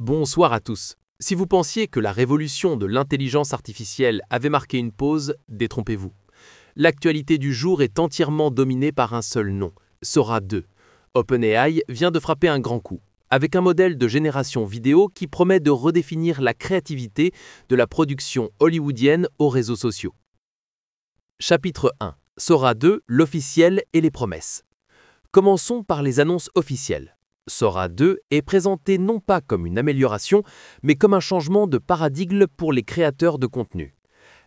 Bonsoir à tous. Si vous pensiez que la révolution de l'intelligence artificielle avait marqué une pause, détrompez-vous. L'actualité du jour est entièrement dominée par un seul nom, Sora 2. OpenAI vient de frapper un grand coup, avec un modèle de génération vidéo qui promet de redéfinir la créativité de la production hollywoodienne aux réseaux sociaux. Chapitre 1. Sora 2, l'officiel et les promesses. Commençons par les annonces officielles. Sora 2 est présenté non pas comme une amélioration, mais comme un changement de paradigme pour les créateurs de contenu.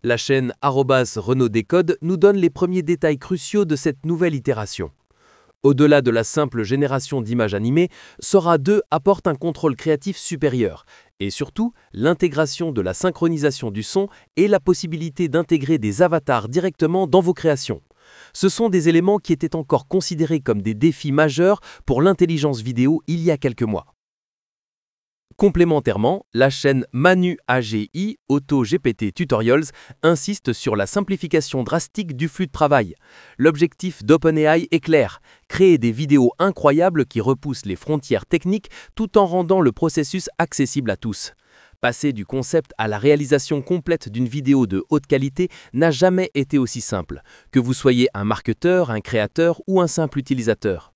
La chaîne @RenaudDécode nous donne les premiers détails cruciaux de cette nouvelle itération. Au-delà de la simple génération d'images animées, Sora 2 apporte un contrôle créatif supérieur et surtout l'intégration de la synchronisation du son et la possibilité d'intégrer des avatars directement dans vos créations. Ce sont des éléments qui étaient encore considérés comme des défis majeurs pour l'intelligence vidéo il y a quelques mois. Complémentairement, la chaîne Manu AGI AutoGPT Tutorials insiste sur la simplification drastique du flux de travail. L'objectif d'OpenAI est clair, créer des vidéos incroyables qui repoussent les frontières techniques tout en rendant le processus accessible à tous. Passer du concept à la réalisation complète d'une vidéo de haute qualité n'a jamais été aussi simple, que vous soyez un marketeur, un créateur ou un simple utilisateur.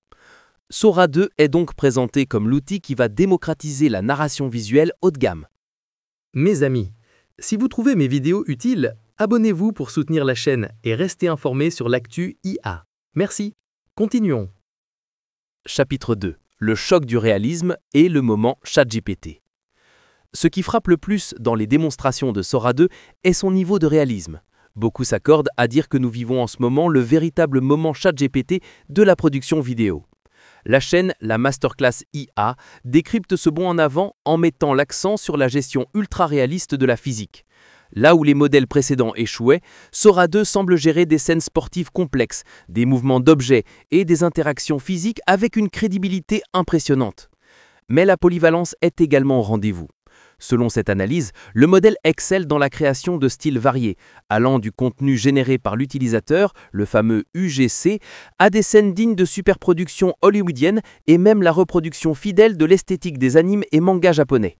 Sora 2 est donc présenté comme l'outil qui va démocratiser la narration visuelle haut de gamme. Mes amis, si vous trouvez mes vidéos utiles, abonnez-vous pour soutenir la chaîne et restez informés sur l'actu IA. Merci. Continuons. Chapitre 2. Le choc du réalisme et le moment ChatGPT. Ce qui frappe le plus dans les démonstrations de Sora 2 est son niveau de réalisme. Beaucoup s'accordent à dire que nous vivons en ce moment le véritable moment ChatGPT de la production vidéo. La chaîne La Masterclass IA décrypte ce bond en avant en mettant l'accent sur la gestion ultra-réaliste de la physique. Là où les modèles précédents échouaient, Sora 2 semble gérer des scènes sportives complexes, des mouvements d'objets et des interactions physiques avec une crédibilité impressionnante. Mais la polyvalence est également au rendez-vous. Selon cette analyse, le modèle excelle dans la création de styles variés, allant du contenu généré par l'utilisateur, le fameux UGC, à des scènes dignes de superproductions hollywoodiennes et même la reproduction fidèle de l'esthétique des animes et mangas japonais.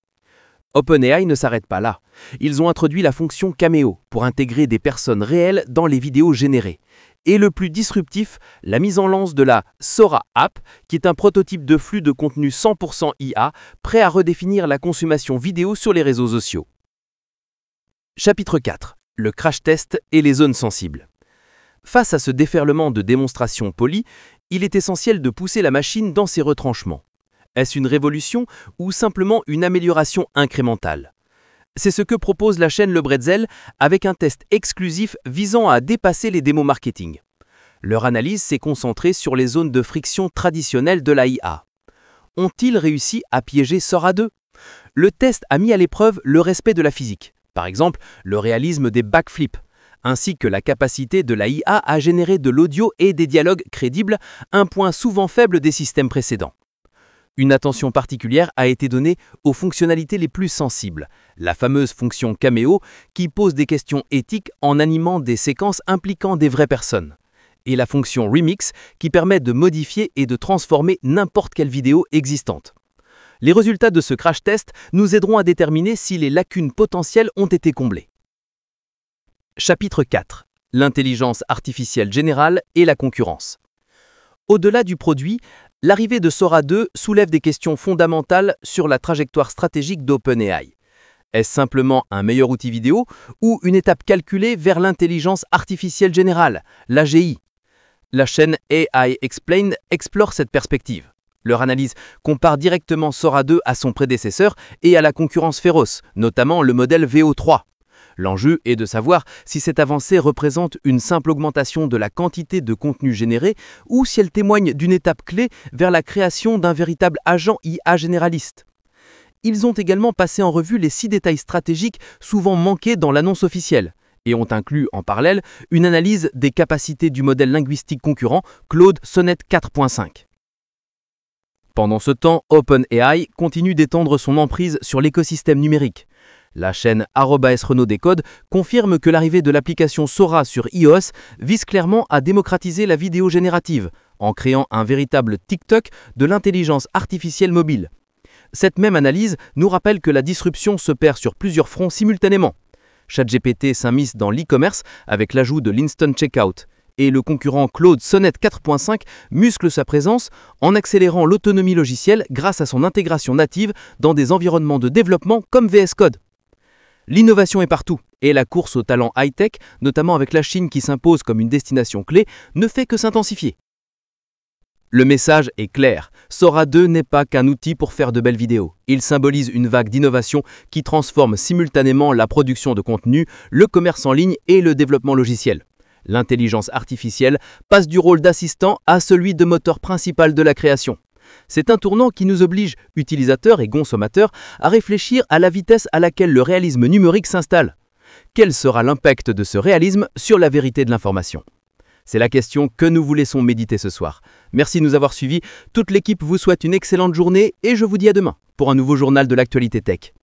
OpenAI ne s'arrête pas là. Ils ont introduit la fonction Cameo pour intégrer des personnes réelles dans les vidéos générées. Et le plus disruptif, la mise en lance de la Sora App, qui est un prototype de flux de contenu 100% IA, prêt à redéfinir la consommation vidéo sur les réseaux sociaux. Chapitre 4. Le crash test et les zones sensibles. Face à ce déferlement de démonstrations polies, il est essentiel de pousser la machine dans ses retranchements. Est-ce une révolution ou simplement une amélioration incrémentale ? C'est ce que propose la chaîne Le Bretzel avec un test exclusif visant à dépasser les démos marketing. Leur analyse s'est concentrée sur les zones de friction traditionnelles de la IA. Ont-ils réussi à piéger Sora 2 ? Le test a mis à l'épreuve le respect de la physique, par exemple le réalisme des backflips, ainsi que la capacité de la IA à générer de l'audio et des dialogues crédibles, un point souvent faible des systèmes précédents. Une attention particulière a été donnée aux fonctionnalités les plus sensibles, la fameuse fonction Cameo qui pose des questions éthiques en animant des séquences impliquant des vraies personnes, et la fonction Remix qui permet de modifier et de transformer n'importe quelle vidéo existante. Les résultats de ce crash test nous aideront à déterminer si les lacunes potentielles ont été comblées. Chapitre 4. L'intelligence artificielle générale et la concurrence. Au-delà du produit, l'arrivée de Sora 2 soulève des questions fondamentales sur la trajectoire stratégique d'OpenAI. Est-ce simplement un meilleur outil vidéo ou une étape calculée vers l'intelligence artificielle générale, l'AGI ? La chaîne AI Explained explore cette perspective. Leur analyse compare directement Sora 2 à son prédécesseur et à la concurrence féroce, notamment le modèle VO3. L'enjeu est de savoir si cette avancée représente une simple augmentation de la quantité de contenu généré ou si elle témoigne d'une étape clé vers la création d'un véritable agent IA généraliste. Ils ont également passé en revue les 6 détails stratégiques souvent manqués dans l'annonce officielle et ont inclus en parallèle une analyse des capacités du modèle linguistique concurrent Claude Sonnet 4.5. Pendant ce temps, OpenAI continue d'étendre son emprise sur l'écosystème numérique. La chaîne @RenaudDécode confirme que l'arrivée de l'application Sora sur iOS vise clairement à démocratiser la vidéo générative, en créant un véritable TikTok de l'intelligence artificielle mobile. Cette même analyse nous rappelle que la disruption se perd sur plusieurs fronts simultanément. ChatGPT s'immisce dans l'e-commerce avec l'ajout de l'Instant Checkout, et le concurrent Claude Sonnet 4.5 muscle sa présence en accélérant l'autonomie logicielle grâce à son intégration native dans des environnements de développement comme VS Code. L'innovation est partout, et la course au talent high-tech, notamment avec la Chine qui s'impose comme une destination clé, ne fait que s'intensifier. Le message est clair, Sora 2 n'est pas qu'un outil pour faire de belles vidéos. Il symbolise une vague d'innovation qui transforme simultanément la production de contenu, le commerce en ligne et le développement logiciel. L'intelligence artificielle passe du rôle d'assistant à celui de moteur principal de la création. C'est un tournant qui nous oblige, utilisateurs et consommateurs, à réfléchir à la vitesse à laquelle le réalisme numérique s'installe. Quel sera l'impact de ce réalisme sur la vérité de l'information ? C'est la question que nous vous laissons méditer ce soir. Merci de nous avoir suivis. Toute l'équipe vous souhaite une excellente journée et je vous dis à demain pour un nouveau journal de l'actualité tech.